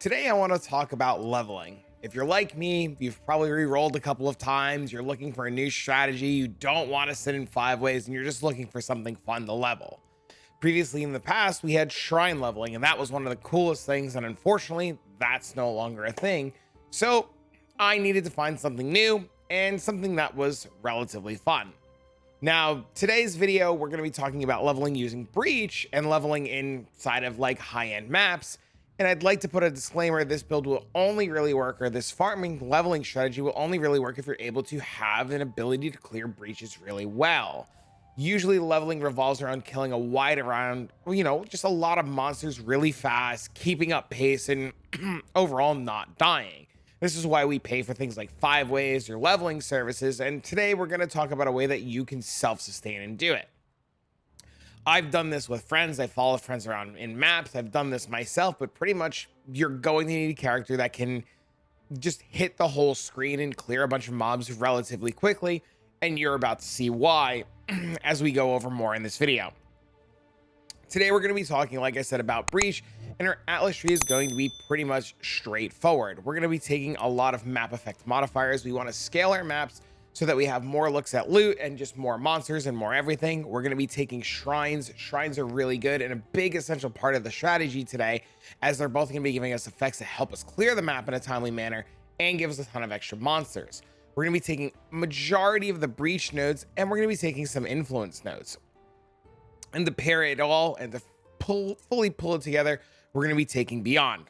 Today, I want to talk about leveling. If you're like me, you've probably re-rolled a couple of times, you're looking for a new strategy, you don't want to sit in 5 ways, and you're just looking for something fun to level. Previously in the past, we had shrine leveling, and that was one of the coolest things, and unfortunately, that's no longer a thing. So I needed to find something new and something that was relatively fun. Now, today's video, we're going to be talking about leveling using Breach and leveling inside of like high-end maps. And I'd like to put a disclaimer, this build will only really work, or this farming leveling strategy will only really work if you're able to have an ability to clear breaches really well. Usually leveling revolves around killing a wide around, just a lot of monsters really fast, keeping up pace and overall not dying. This is why we pay for things like 5 ways or leveling services. And today we're going to talk about a way that you can self-sustain and do it. I've done this with friends. I followed friends around in maps. I've done this myself, but pretty much you're going to need a character that can just hit the whole screen and clear a bunch of mobs relatively quickly. And you're about to see why as we go over more in this video. Today, we're going to be talking, like I said, about Breach, and our Atlas tree is going to be pretty much straightforward. We're going to be taking a lot of map effect modifiers. We want to scale our maps so that we have more looks at loot and just more monsters and more everything. We're going to be taking shrines. Shrines are really good and a big essential part of the strategy today, as they're both going to be giving us effects that help us clear the map in a timely manner and give us a ton of extra monsters. We're going to be taking majority of the Breach nodes, and we're going to be taking some influence nodes. And to pair it all and to fully pull it together, we're going to be taking Beyond.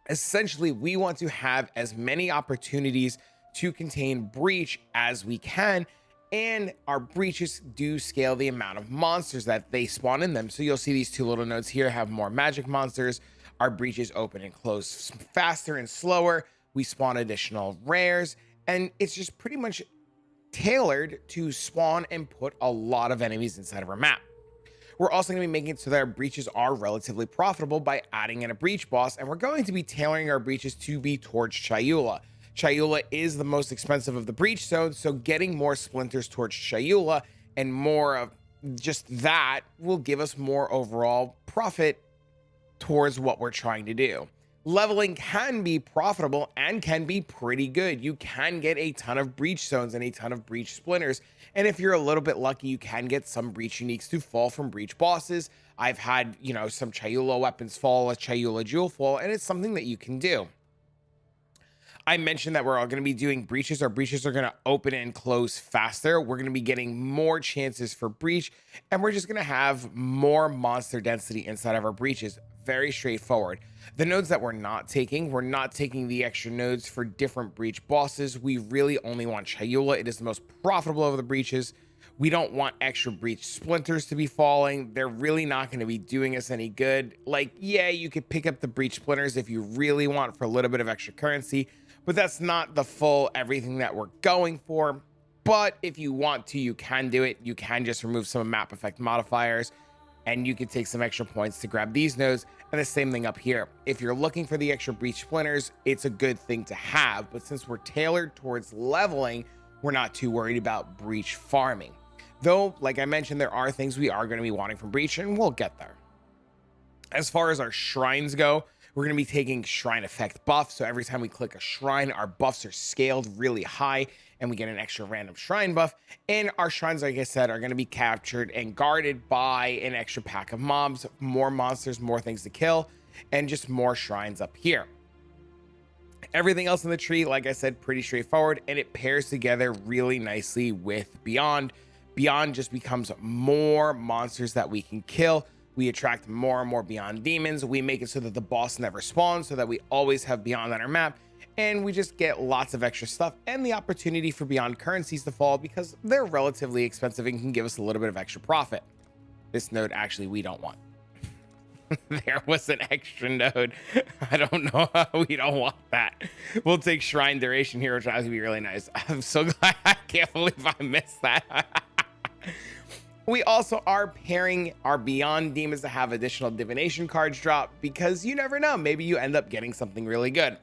Essentially, we want to have as many opportunities to contain Breach as we can, and our breaches do scale the amount of monsters that they spawn in them. So you'll see these two little nodes here have more magic monsters. Our breaches open and close faster and slower. We spawn additional rares, and it's just pretty much tailored to spawn and put a lot of enemies inside of our map. We're also going to be making it so that our breaches are relatively profitable by adding in a breach boss, and we're going to be tailoring our breaches to be towards Chayula. Chayula is the most expensive of the breach zones, so getting more splinters towards Chayula and more of just that will give us more overall profit towards what we're trying to do. Leveling can be profitable and can be pretty good. You can get a ton of breach zones and a ton of breach splinters. And if you're a little bit lucky, you can get some breach uniques to fall from breach bosses. I've had, some Chayula weapons fall, a Chayula jewel fall, and it's something that you can do. I mentioned that we're all going to be doing breaches. Our breaches are going to open and close faster. We're going to be getting more chances for breach, and we're just going to have more monster density inside of our breaches. Very straightforward. The nodes that we're not taking the extra nodes for different breach bosses. We really only want Chayula. It is the most profitable of the breaches. We don't want extra breach splinters to be falling. They're really not going to be doing us any good. Like, yeah, you could pick up the breach splinters if you really want for a little bit of extra currency, but that's not the full everything that we're going for. But if you want to, you can do it. You can just remove some map effect modifiers, and you can take some extra points to grab these nodes. And the same thing up here. If you're looking for the extra breach splinters, it's a good thing to have. But since we're tailored towards leveling, we're not too worried about breach farming. Though, like I mentioned, there are things we are going to be wanting from breach, and we'll get there. As far as our shrines go, we're going to be taking shrine effect buff. So every time we click a shrine, our buffs are scaled really high and we get an extra random shrine buff. And our shrines, like I said, are going to be captured and guarded by an extra pack of mobs, more monsters, more things to kill, and just more shrines up here. Everything else in the tree, like I said, pretty straightforward, and it pairs together really nicely with Beyond. Beyond just becomes more monsters that we can kill. We attract more and more Beyond demons. We make it so that the boss never spawns, so that we always have Beyond on our map. And we just get lots of extra stuff and the opportunity for Beyond currencies to fall because they're relatively expensive and can give us a little bit of extra profit. This node, actually, we don't want. There was an extra node. I don't know how we don't want that. We'll take Shrine Duration here, which has to be really nice. I'm so glad. I can't believe I missed that. We also are pairing our Beyond demons to have additional divination cards drop because you never know. Maybe you end up getting something really good.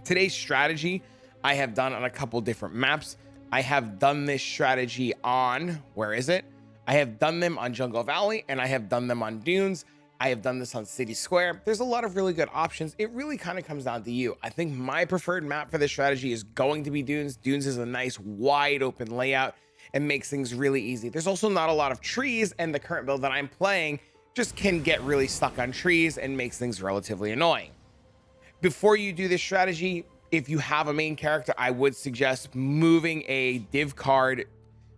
Today's strategy I have done on a couple different maps. I have done this strategy on, where is it? I have done them on Jungle Valley and I have done them on Dunes. I have done this on City Square. There's a lot of really good options. It really kind of comes down to you. I think my preferred map for this strategy is going to be Dunes. Dunes is a nice wide open layout and makes things really easy. There's also not a lot of trees, and the current build that I'm playing just can get really stuck on trees and makes things relatively annoying. Before you do this strategy, if you have a main character, I would suggest moving a div card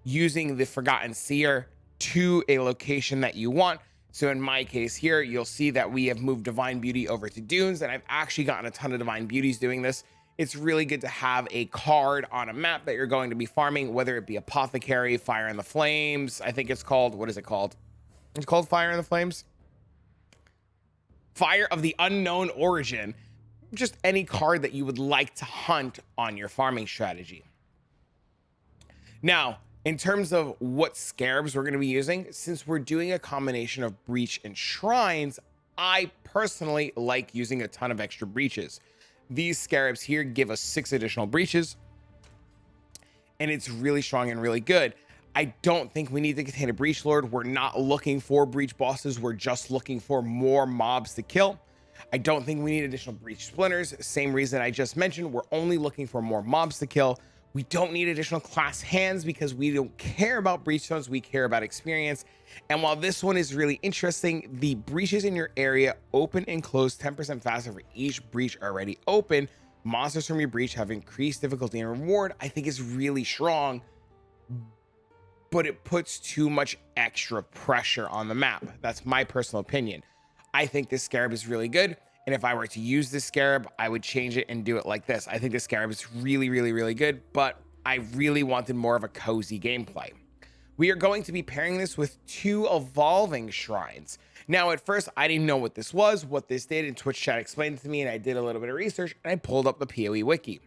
using the Forgotten Seer to a location that you want. So in my case here, you'll see that we have moved Divine Beauty over to Dunes, and I've actually gotten a ton of Divine Beauties doing this. It's really good to have a card on a map that you're going to be farming, whether it be Apothecary, Fire in the Flames. I think it's called, what is it called? It's called Fire in the Flames. Fire of the Unknown Origin. Just any card that you would like to hunt on your farming strategy. Now, in terms of what scarabs we're going to be using, since we're doing a combination of breach and shrines, I personally like using a ton of extra breaches. These scarabs here give us 6 additional breaches, and it's really strong and really good. I don't think we need to contain a breach lord. We're not looking for breach bosses. We're just looking for more mobs to kill. I don't think we need additional breach splinters. Same reason I just mentioned. We're only looking for more mobs to kill. We don't need additional class hands because we don't care about breach stones. We care about experience. And while this one is really interesting, the breaches in your area open and close 10% faster for each breach already open. Monsters from your breach have increased difficulty and reward. I think is really strong, but it puts too much extra pressure on the map. That's my personal opinion. I think this scarab is really good. And if I were to use this scarab, I would change it and do it like this. I think this scarab is really, really, really good, but I really wanted more of a cozy gameplay. We are going to be pairing this with 2 evolving shrines. Now, at first, I didn't know what this was, what this did, and Twitch chat explained it to me, and I did a little bit of research, and I pulled up the POE wiki.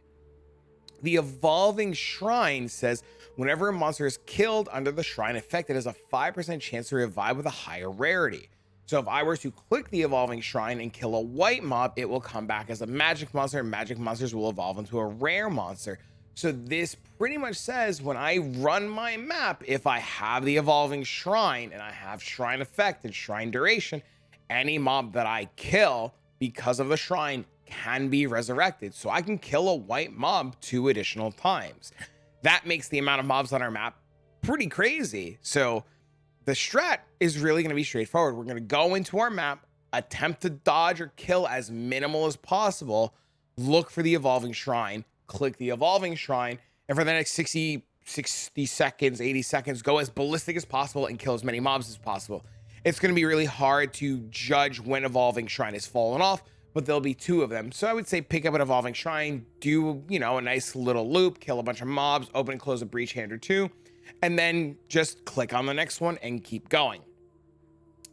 The evolving shrine says, whenever a monster is killed under the shrine effect, it has a 5% chance to revive with a higher rarity. So if I were to click the evolving shrine and kill a white mob, it will come back as a magic monster, and magic monsters will evolve into a rare monster. So this pretty much says when I run my map, if I have the evolving shrine and I have shrine effect and shrine duration, any mob that I kill because of the shrine can be resurrected. So I can kill a white mob 2 additional times. That makes the amount of mobs on our map pretty crazy. So the strat is really going to be straightforward. We're going to go into our map, attempt to dodge or kill as minimal as possible, look for the evolving shrine, click the evolving shrine, and for the next 60 seconds, 80 seconds, go as ballistic as possible and kill as many mobs as possible. It's going to be really hard to judge when evolving shrine is fallen off, but there'll be 2 of them. So I would say pick up an evolving shrine, do, a nice little loop, kill a bunch of mobs, open and close a breach hand or 2, and then just click on the next one and keep going.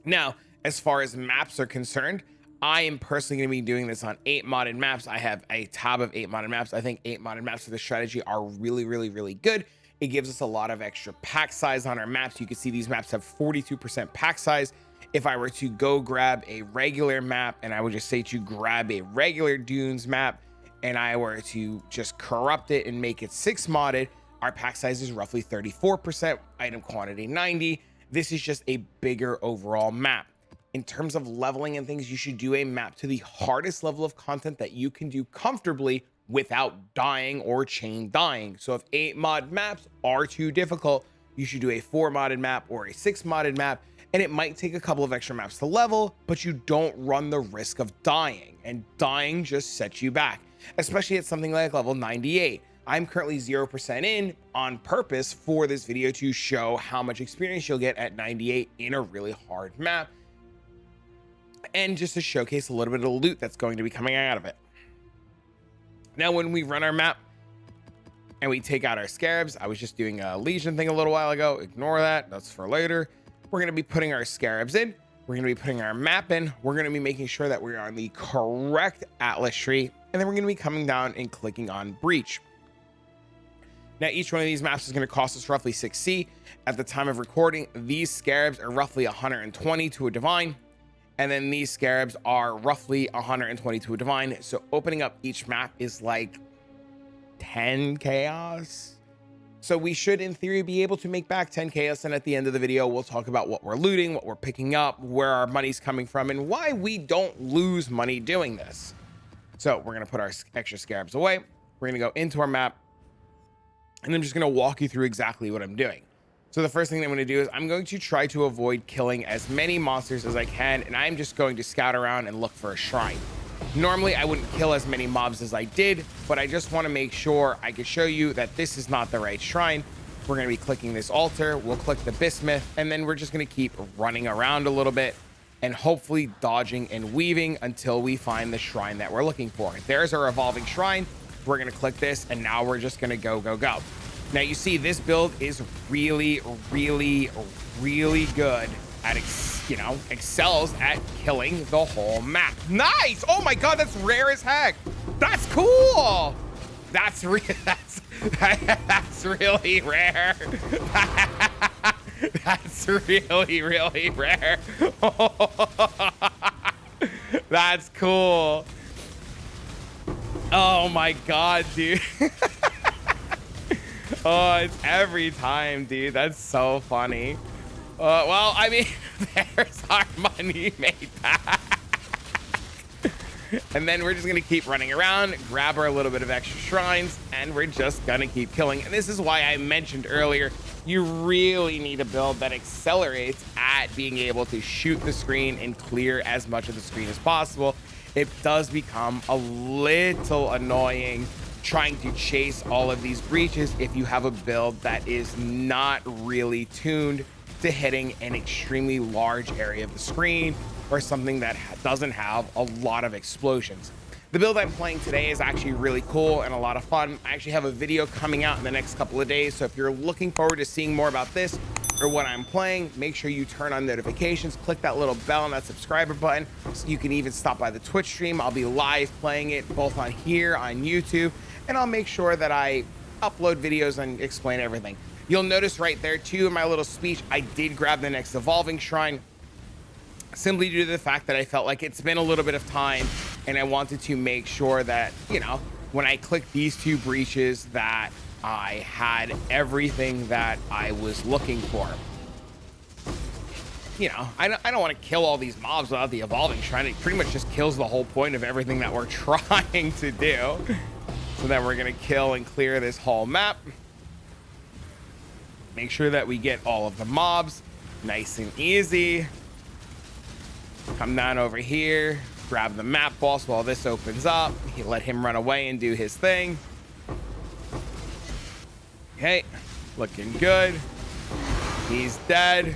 Now, as far as maps are concerned, I am personally going to be doing this on 8 modded maps. I have a tab of 8 modded maps. I think 8 modded maps for this strategy are really, really, really good. It gives us a lot of extra pack size on our maps. You can see these maps have 42% pack size. If I were to go grab a regular map, and I would just say to grab a regular Dunes map, and I were to just corrupt it and make it 6 modded, our pack size is roughly 34%, item quantity 90. This is just a bigger overall map. In terms of leveling and things, you should do a map to the hardest level of content that you can do comfortably without dying or chain dying. So if 8 mod maps are too difficult, you should do a 4 modded map or a 6 modded map, and it might take a couple of extra maps to level, but you don't run the risk of dying, and dying just sets you back, especially at something like level 98. I'm currently 0% in on purpose for this video to show how much experience you'll get at 98 in a really hard map, and just to showcase a little bit of the loot that's going to be coming out of it. Now, when we run our map and we take out our scarabs, I was just doing a Legion thing a little while ago. Ignore that. That's for later. We're going to be putting our scarabs in. We're going to be putting our map in. We're going to be making sure that we're on the correct Atlas tree. And then we're going to be coming down and clicking on Breach. Now, each one of these maps is going to cost us roughly 6C. At the time of recording, these scarabs are roughly 120 to a divine. And then these scarabs are roughly 120 to a divine. So opening up each map is like 10 chaos. So we should, in theory, be able to make back 10 chaos. And at the end of the video, we'll talk about what we're looting, what we're picking up, where our money's coming from, and why we don't lose money doing this. So we're going to put our extra scarabs away. We're going to go into our map, and I'm just going to walk you through exactly what I'm doing. So the first thing I'm going to do is I'm going to try to avoid killing as many monsters as I can, and I'm just going to scout around and look for a shrine. Normally, I wouldn't kill as many mobs as I did, but I just want to make sure I can show you that this is not the right shrine. We're going to be clicking this altar. We'll click the bismuth, and then we're just going to keep running around a little bit and hopefully dodging and weaving until we find the shrine that we're looking for. There's our evolving shrine. We're going to click this, and now we're just going to go. Now, you see, this build is really, really, really good at, excels at killing the whole map. Nice! Oh my God, that's rare as heck. That's cool. That's really rare. That's really, really rare. That's cool. Oh my God, dude. Oh, it's every time, dude. That's so funny. Well, I mean, there's our money made back. And then we're just going to keep running around, grab our little bit of extra shrines, and we're just going to keep killing. And this is why I mentioned earlier, you really need a build that accelerates at being able to shoot the screen and clear as much of the screen as possible. It does become a little annoying trying to chase all of these breaches if you have a build that is not really tuned to hitting an extremely large area of the screen or something that doesn't have a lot of explosions. The build I'm playing today is actually really cool and a lot of fun. I actually have a video coming out in the next couple of days, so if you're looking forward to seeing more about this or what I'm playing, make sure you turn on notifications, click that little bell and that subscriber button so you can even stop by the Twitch stream. I'll be live playing it both on here on YouTube, and I'll make sure that I upload videos and explain everything. You'll notice right there too in my little speech, I did grab the next evolving shrine simply due to the fact that I felt like it's been a little bit of time and I wanted to make sure that, when I clicked these two breaches that I had everything that I was looking for. I don't want to kill all these mobs without the evolving shrine. It pretty much just kills the whole point of everything that we're trying to do. So then we're going to kill and clear this whole map. Make sure that we get all of the mobs nice and easy. Come down over here, grab the map boss while this opens up. Let him run away and do his thing. Okay, looking good. He's dead.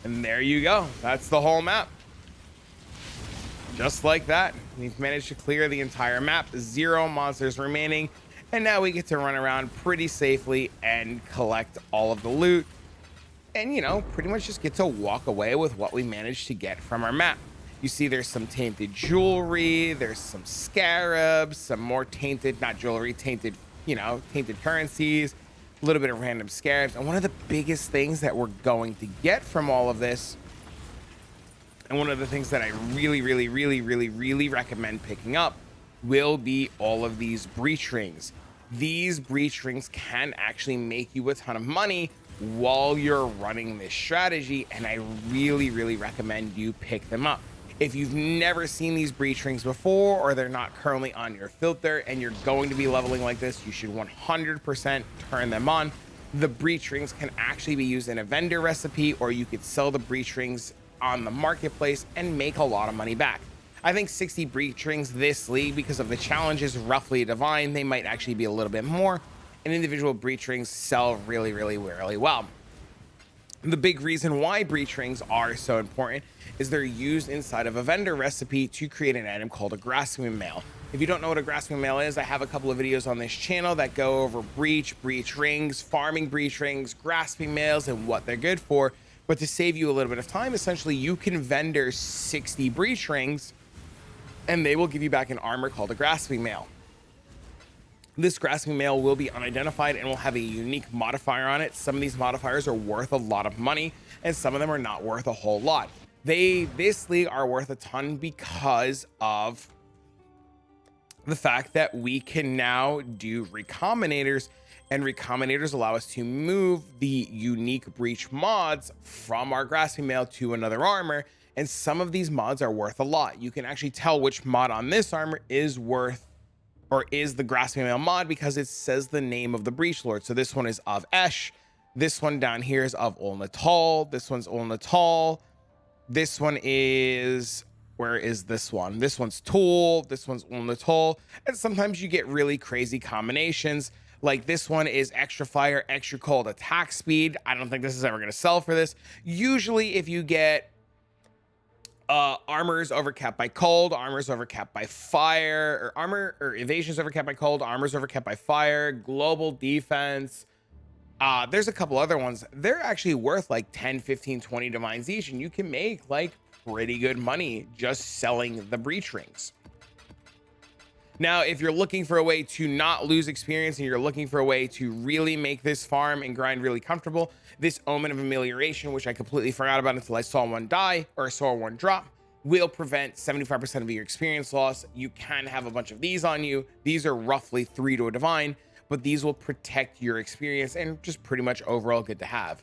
And there you go. That's the whole map. Just like that, we've managed to clear the entire map, 0 monsters remaining, and now we get to run around pretty safely and collect all of the loot, and pretty much just get to walk away with what we managed to get from our map. You see there's some tainted jewelry, there's some scarabs, some more tainted, not jewelry, tainted, tainted currencies, a little bit of random scarabs, and one of the biggest things that we're going to get from all of this, and one of the things that I really recommend picking up will be all of these breach rings. These breach rings can actually make you a ton of money while you're running this strategy, and I really recommend you pick them up. If you've never seen these breach rings before, or they're not currently on your filter and you're going to be leveling like this, you should 100% turn them on. The breach rings can actually be used in a vendor recipe, or you could sell the breach rings on the marketplace and make a lot of money back. I think 60 breach rings this league, because of the challenges roughly divine, they might actually be a little bit more, and individual breach rings sell really well. The big reason why breach rings are so important is they're used inside of a vendor recipe to create an item called a grasping mail. If you don't know what a grasping mail is, I have a couple of videos on this channel that go over breach rings, farming breach rings, grasping mails, and what they're good for. But to save you a little bit of time, essentially you can vendor 60 breach rings and they will give you back an armor called a grasping mail. This grasping mail will be unidentified and will have a unique modifier on it. Some of these modifiers are worth a lot of money and some of them are not worth a whole lot. They, this league, are worth a ton because of the fact that we can now do recombinators, and recombinators allow us to move the unique breach mods from our grasping mail to another armor. And some of these mods are worth a lot. You can actually tell which mod on this armor is worth or is the grasping mail mod because it says the name of the breach lord. So this one is of Esh. This one down here is of Ul Natal. This one's Ul Natal. This one is, where is this one? This one's Tool. This one's Ul Natal. And sometimes you get really crazy combinations. Like this one is extra fire, extra cold attack speed. I don't think this is ever going to sell for this. Usually if you get armors overcapped by cold, armors overcapped by fire, or armor or evasions overcapped by cold, armors overcapped by fire, global defense. There's a couple other ones. They're actually worth like 10, 15, 20 divines each, and you can make like pretty good money just selling the breach rings. Now, if you're looking for a way to not lose experience and you're looking for a way to really make this farm and grind really comfortable, this Omen of Amelioration, which I completely forgot about until I saw one die or saw one drop, will prevent 75% of your experience loss. You can have a bunch of these on you. These are roughly 3 to a divine, but these will protect your experience and just pretty much overall good to have.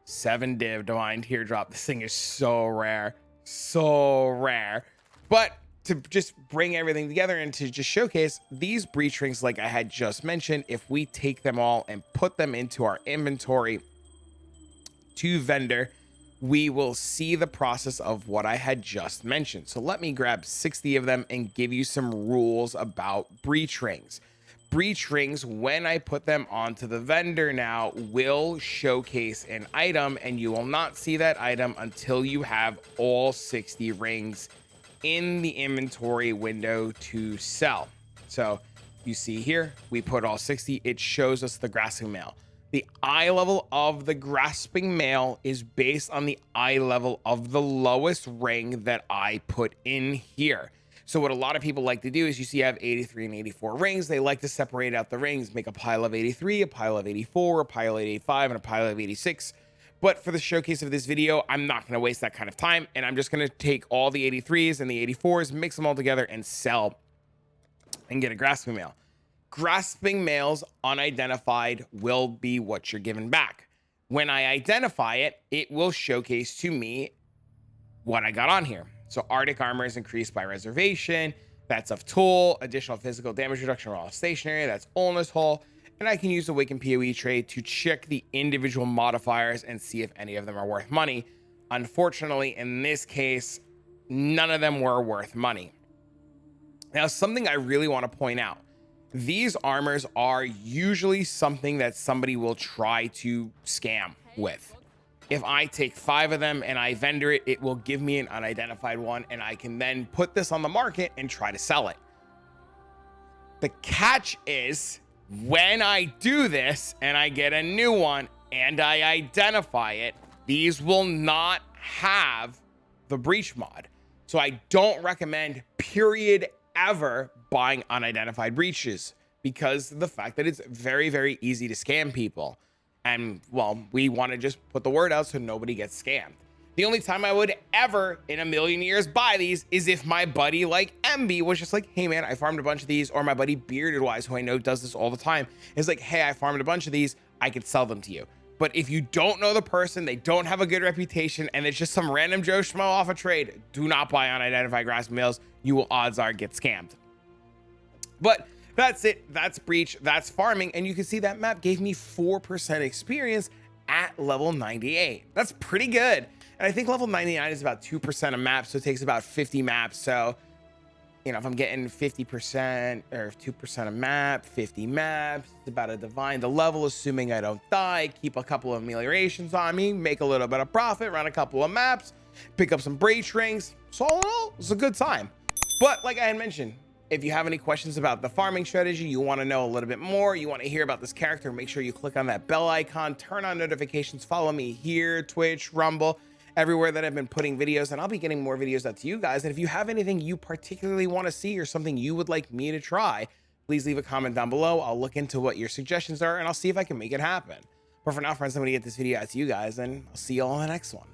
7 div divine teardrop. This thing is so rare. So rare. But to just bring everything together and to just showcase these breach rings, like I had just mentioned, if we take them all and put them into our inventory to vendor, we will see the process of what I had just mentioned. So let me grab 60 of them and give you some rules about breach rings. Breach rings, when I put them onto the vendor now, will showcase an item, and you will not see that item until you have all 60 rings in the inventory window to sell. So you see here, we put all 60, it shows us the grasping mail. The eye level of the grasping mail is based on the eye level of the lowest ring that I put in here. So what a lot of people like to do is, you see I have 83 and 84 rings. They like to separate out the rings, make a pile of 83, a pile of 84, a pile of 85, and a pile of 86. But for the showcase of this video, I'm not going to waste that kind of time, and I'm just going to take all the 83s and the 84s, mix them all together, and sell and get a grasping mail. Grasping mails unidentified will be what you're given back. When I identify it, it will showcase to me what I got on here. So Arctic armor is increased by reservation. That's of Tool. Additional physical damage reduction while stationary. That's Ul Natal. And I can use the Awaken POE trade to check the individual modifiers and see if any of them are worth money. Unfortunately, in this case, none of them were worth money. Now, something I really want to point out, these armors are usually something that somebody will try to scam with. If I take 5 of them and I vendor it, it will give me an unidentified one, and I can then put this on the market and try to sell it. The catch is, when I do this and I get a new one and I identify it, these will not have the breach mod. So I don't recommend, period, ever buying unidentified breaches, because of the fact that it's very, very easy to scam people. And well, we want to just put the word out so nobody gets scammed. The only time I would ever in a million years buy these is if my buddy like MB was just like, hey man, I farmed a bunch of these, or my buddy Bearded Wise, who I know does this all the time, is like, hey, I farmed a bunch of these, I could sell them to you. But if you don't know the person, they don't have a good reputation, and it's just some random Joe Schmo off a trade, do not buy unidentified grasping mails. You will, odds are, get scammed. But that's it. That's breach. That's farming. And you can see that map gave me 4% experience at level 98. That's pretty good. And I think level 99 is about 2% of maps, so it takes about 50 maps. So, you know, if I'm getting 50% or 2% of map, 50 maps, it's about a divine the level, assuming I don't die, keep a couple of ameliorations on me, make a little bit of profit, run a couple of maps, pick up some breach rings. So all in all, it's a good time. But like I had mentioned, if you have any questions about the farming strategy, you want to know a little bit more, you want to hear about this character, make sure you click on that bell icon, turn on notifications, follow me here, Twitch, Rumble, everywhere that I've been putting videos, and I'll be getting more videos out to you guys. And if you have anything you particularly want to see or something you would like me to try, please leave a comment down below. I'll look into what your suggestions are, and I'll see if I can make it happen. But for now, friends, I'm going to get this video out to you guys, and I'll see you all in the next one.